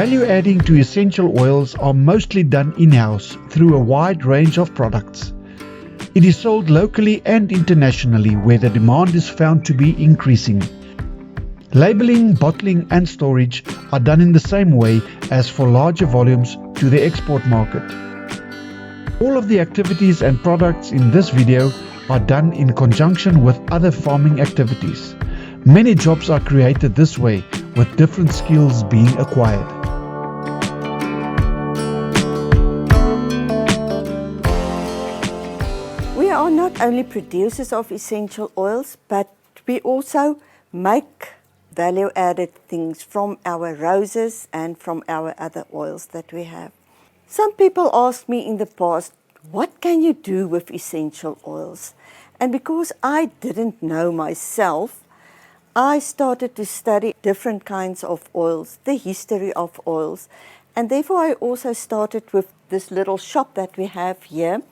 Value adding to essential oils are mostly done in-house through a wide range of products. It is sold locally and internationally where the demand is found to be increasing. Labeling, bottling and storage are done in the same way as for larger volumes to the export market. All of the activities and products in this video are done in conjunction with other farming activities. Many jobs are created this way, with different skills being acquired. We are not only producers of essential oils, but we also make value-added things from our roses and from our other oils that we have. Some people asked me in the past, what can you do with essential oils? And because I didn't know myself, I started to study different kinds of oils, the history of oils, and therefore I also started with this little shop that we have here.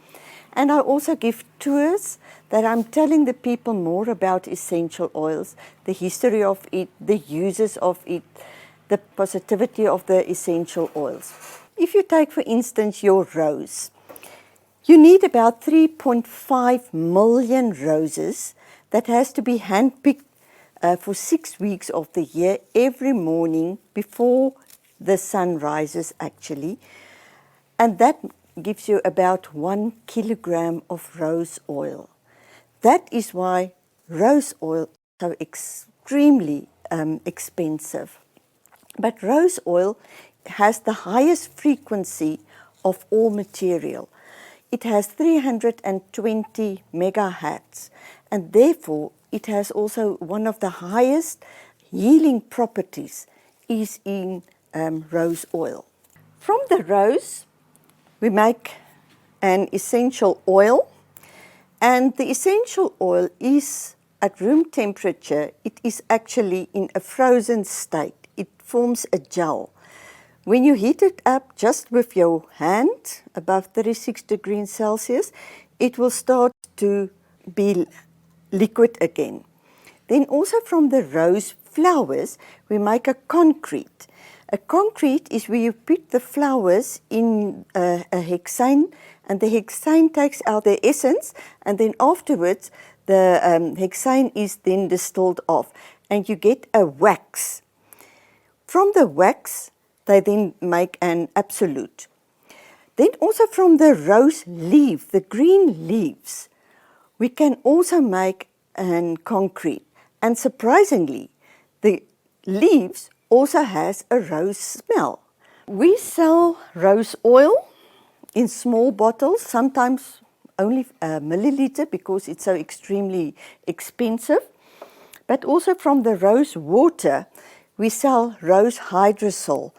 And I also give tours that I'm telling the people more about essential oils, the history of it, the uses of it, the positivity of the essential oils. If you take, for instance, your rose, you need about 3.5 million roses that has to be handpicked for 6 weeks of the year, every morning before the sun rises actually. And that gives you about 1 kilogram of rose oil. That is why rose oil is so extremely expensive. But rose oil has the highest frequency of all material. It has 320 megahertz, and therefore it has also one of the highest healing properties is in rose oil. From the rose, we make an essential oil, and the essential oil is at room temperature. It is actually in a frozen state. It forms a gel. When you heat it up just with your hand above 36 degrees Celsius, it will start to be liquid again. Then also from the rose flowers, we make a concrete. A concrete is where you put the flowers in a hexane, and the hexane takes out the essence, and then afterwards the hexane is then distilled off, and you get a wax. From the wax, they then make an absolute. Then also from the rose leaf, the green leaves, we can also make an concrete. And surprisingly, the leaves also has a rose smell. We sell rose oil in small bottles, sometimes only a milliliter because it's so extremely expensive. But also from the rose water, we sell rose hydrosol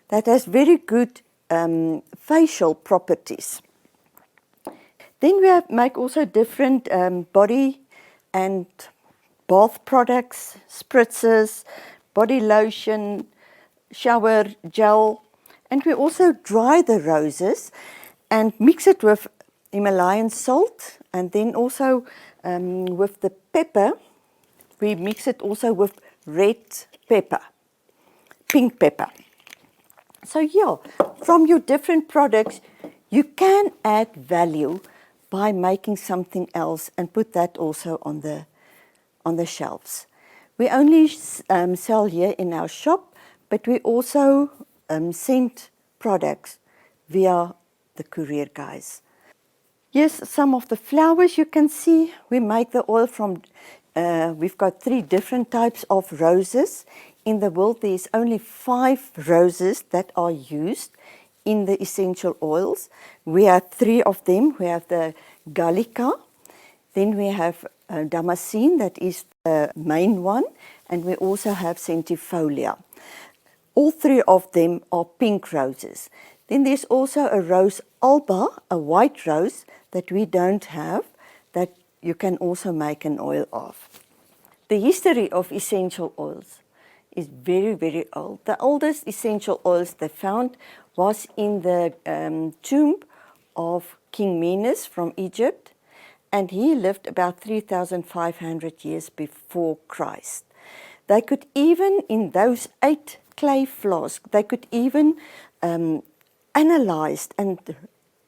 that has very good facial properties. Then we make also different body and bath products, spritzers, body lotion, shower gel, and we also dry the roses and mix it with Himalayan salt, and then also with the pepper, we mix it also with red pepper, pink pepper. So yeah, from your different products, you can add value by making something else and put that also on the shelves. We only sell here in our shop, but we also send products via the courier guys. Yes, some of the flowers you can see, we make the oil from, we've got 3 different types of roses. In the world, there's only 5 roses that are used in the essential oils. We have 3 of them. We have the Gallica, then we have Damascene, that is the main one, and we also have Centifolia. All 3 of them are pink roses. Then there's also a rose alba, a white rose that we don't have, that you can also make an oil of. The history of essential oils is very, very old. The oldest essential oils they found was in the tomb of King Menes from Egypt, and he lived about 3,500 years before Christ. They could even, in those 8 clay flask, they could even analyze and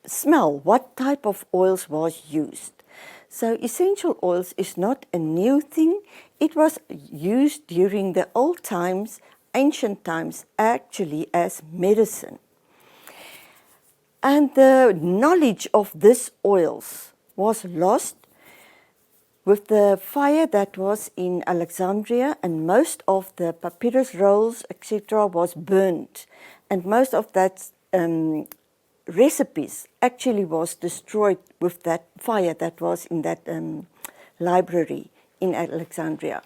smell what type of oils was used. So essential oils is not a new thing. It was used during the old times, ancient times, actually as medicine. And the knowledge of these oils was lost with the fire that was in Alexandria, and most of the papyrus rolls, etc., was burnt. And most of that recipes actually was destroyed with that fire that was in that library in Alexandria.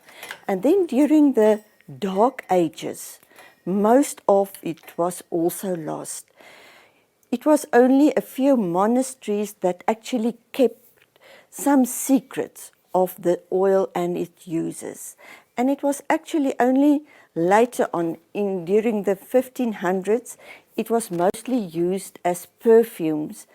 And then during the Dark Ages, most of it was also lost. It was only a few monasteries that actually kept some secrets of the oil and its uses. And it was actually only later on, during the 1500s, it was mostly used as perfumes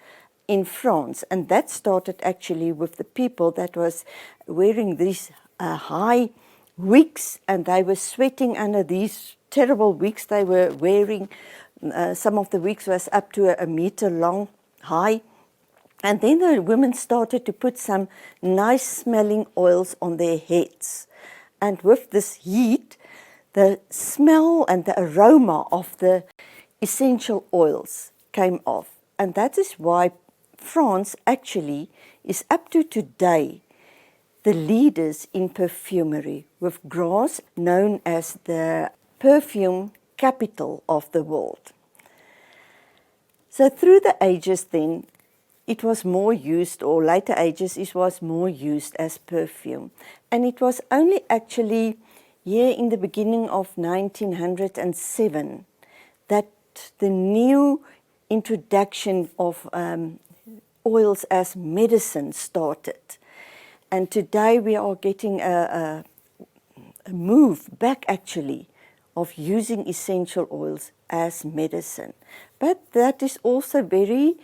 in France. And that started actually with the people that was wearing these high wigs, and they were sweating under these terrible wigs they were wearing. Some of the wigs was up to a meter long, high. And then the women started to put some nice smelling oils on their heads. And with this heat, the smell and the aroma of the essential oils came off. And that is why France actually is up to today the leaders in perfumery, with Grasse known as the perfume capital of the world. So through the ages then, it was more used, or later ages, it was more used as perfume. And it was only actually here in the beginning of 1907 that the new introduction of oils as medicine started. And today we are getting a move back actually of using essential oils as medicine. But that is also very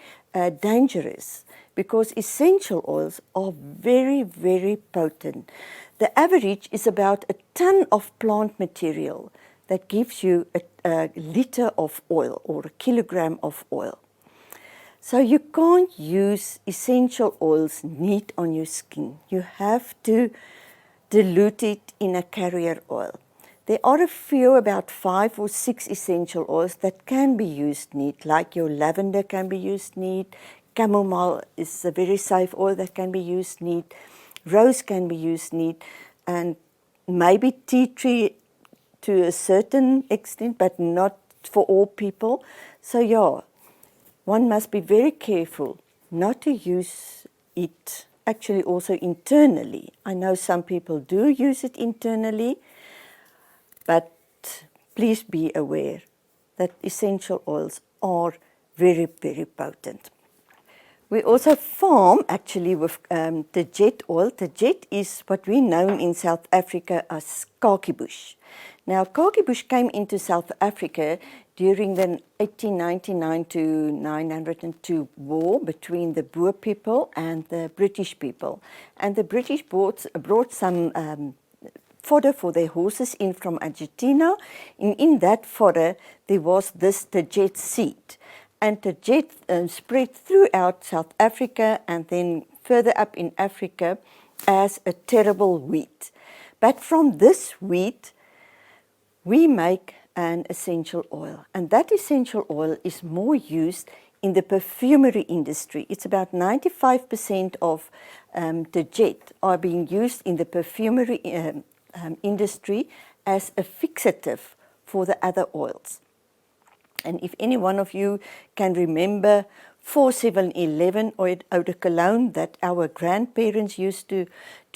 dangerous, because essential oils are very, very potent. The average is about a ton of plant material that gives you a liter of oil or a kilogram of oil. So you can't use essential oils neat on your skin. You have to dilute it in a carrier oil. There are a few, about 5 or 6 essential oils that can be used neat, like your lavender can be used neat, chamomile is a very safe oil that can be used neat, rose can be used neat, and maybe tea tree to a certain extent, but not for all people. So yeah, one must be very careful not to use it actually also internally. I know some people do use it internally, but please be aware that essential oils are very, very potent. We also farm actually with Tejet oil. Tejet is what we know in South Africa as kakibush. Now, kakibush came into South Africa during the 1899 to 902 war between the Boer people and the British people. And the British brought some fodder for their horses in from Argentina. In that fodder, there was this Tejet seed. And Tejet spread throughout South Africa and then further up in Africa as a terrible wheat. But from this wheat, we make an essential oil. And that essential oil is more used in the perfumery industry. It's about 95% of Tejet are being used in the perfumery industry as a fixative for the other oils. And if any one of you can remember 4711 or eau de cologne that our grandparents used to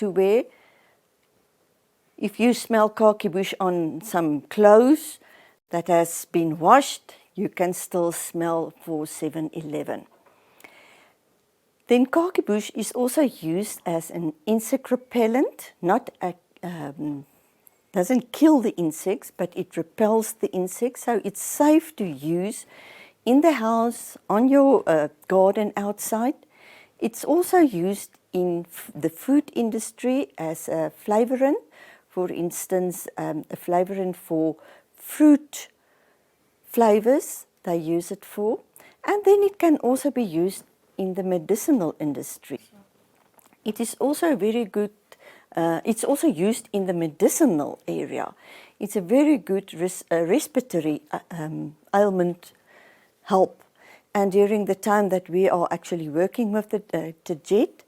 wear, if you smell kakibush on some clothes that has been washed, you can still smell 4711. Then kakibush is also used as an insect repellent, not a doesn't kill the insects, but it repels the insects. So it's safe to use in the house, on your garden outside. It's also used in the food industry as a flavorant. For instance, a flavorant for fruit flavors they use it for, and then it can also be used in the medicinal industry. It is also very good, it's also used in the medicinal area. It's a very good respiratory ailment help. And during the time that we are actually working with the jet,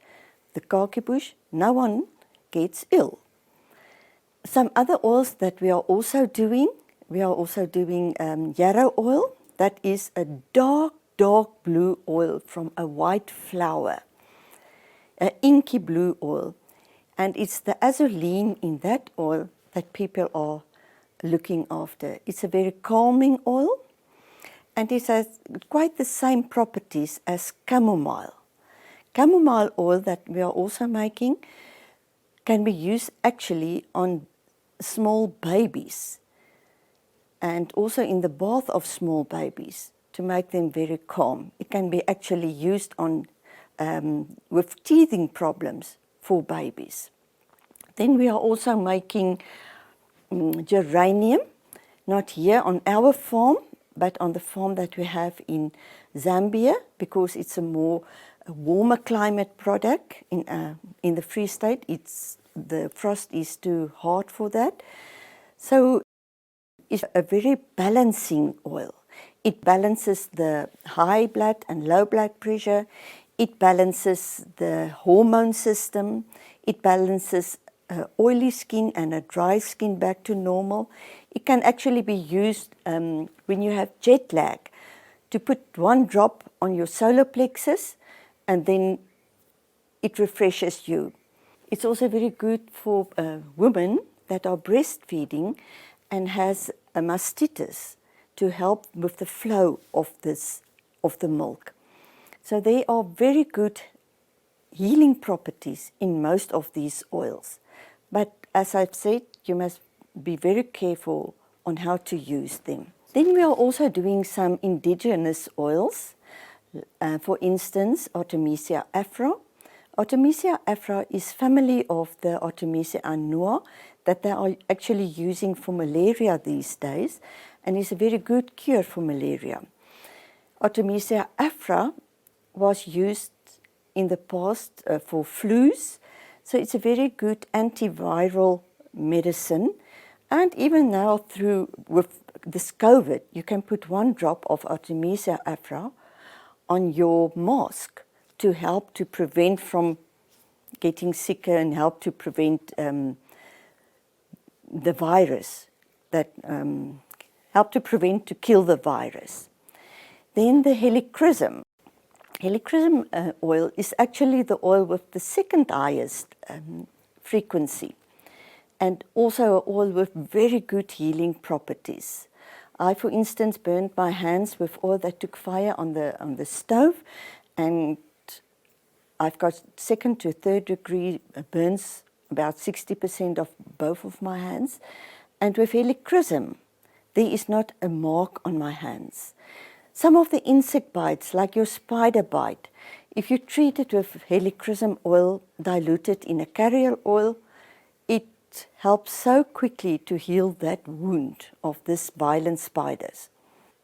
the khaki bush, no one gets ill. Some other oils that we are also doing yarrow oil. That is a dark blue oil from a white flower, an inky blue oil. And it's the azulene in that oil that people are looking after. It's a very calming oil, and it has quite the same properties as chamomile. Chamomile oil that we are also making can be used actually on small babies and also in the bath of small babies to make them very calm. It can be actually used on with teething problems for babies. Then we are also making geranium, not here on our farm, but on the farm that we have in Zambia, because it's a warmer climate product. In the Free State, the frost is too hard for that. So it's a very balancing oil. It balances the high blood and low blood pressure. It balances the hormone system. It balances oily skin and a dry skin back to normal. It can actually be used when you have jet lag, to put 1 drop on your solar plexus, and then it refreshes you. It's also very good for women that are breastfeeding and has a mastitis, to help with the flow of the milk. So there are very good healing properties in most of these oils. But as I've said, you must be very careful on how to use them. Then we are also doing some indigenous oils. For instance, Artemisia afra. Artemisia afra is family of the Artemisia annua that they are actually using for malaria these days, and is a very good cure for malaria. Artemisia afra was used in the past for flus, so it's a very good antiviral medicine. And even now with this COVID, you can put 1 drop of Artemisia afra on your mask to help to prevent from getting sicker and help to prevent the virus, help to prevent to kill the virus. Then the helichrysum. Helichrysum oil is actually the oil with the second highest frequency, and also an oil with very good healing properties. I, for instance, burned my hands with oil that took fire on the stove, and I've got 2nd to 3rd degree burns, about 60% of both of my hands. And with helichrysum, there is not a mark on my hands. Some of the insect bites, like your spider bite, if you treat it with helichrysum oil diluted in a carrier oil, it helps so quickly to heal that wound of these violent spiders.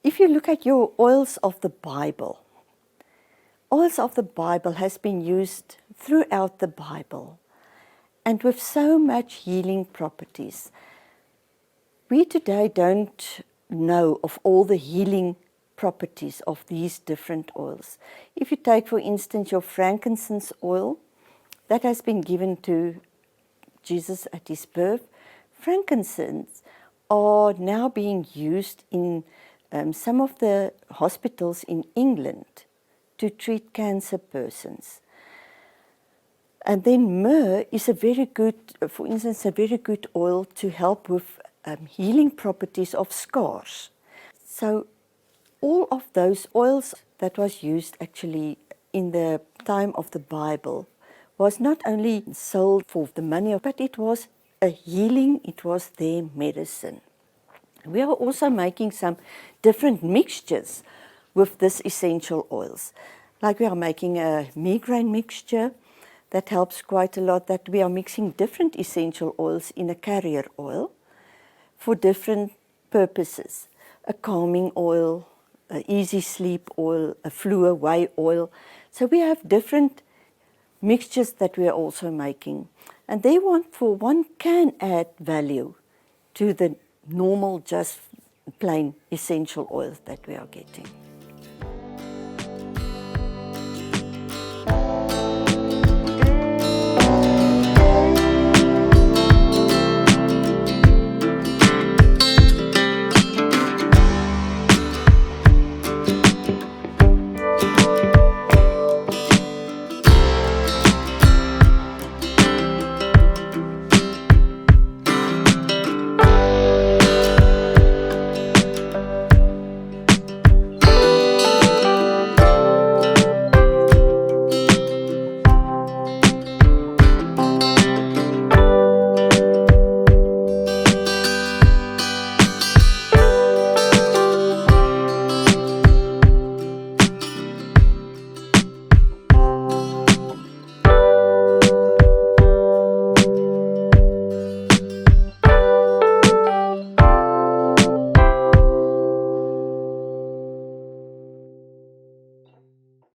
If you look at your oils of the Bible, oils of the Bible has been used throughout the Bible, and with so much healing properties. We today don't know of all the healing properties of these different oils. If you take, for instance, your frankincense oil, that has been given to Jesus at his birth. Frankincense are now being used in some of the hospitals in England to treat cancer persons. And then myrrh is a very good, for instance, a very good oil to help with healing properties of scars. So all of those oils that was used actually in the time of the Bible was not only sold for the money, but it was a healing, it was their medicine. We are also making some different mixtures with this essential oils. Like we are making a migraine mixture that helps quite a lot, that we are mixing different essential oils in a carrier oil for different purposes. a calming oil, an easy sleep oil, a flew away oil. So we have different mixtures that we are also making. And one can add value to the normal, just plain essential oils that we are getting.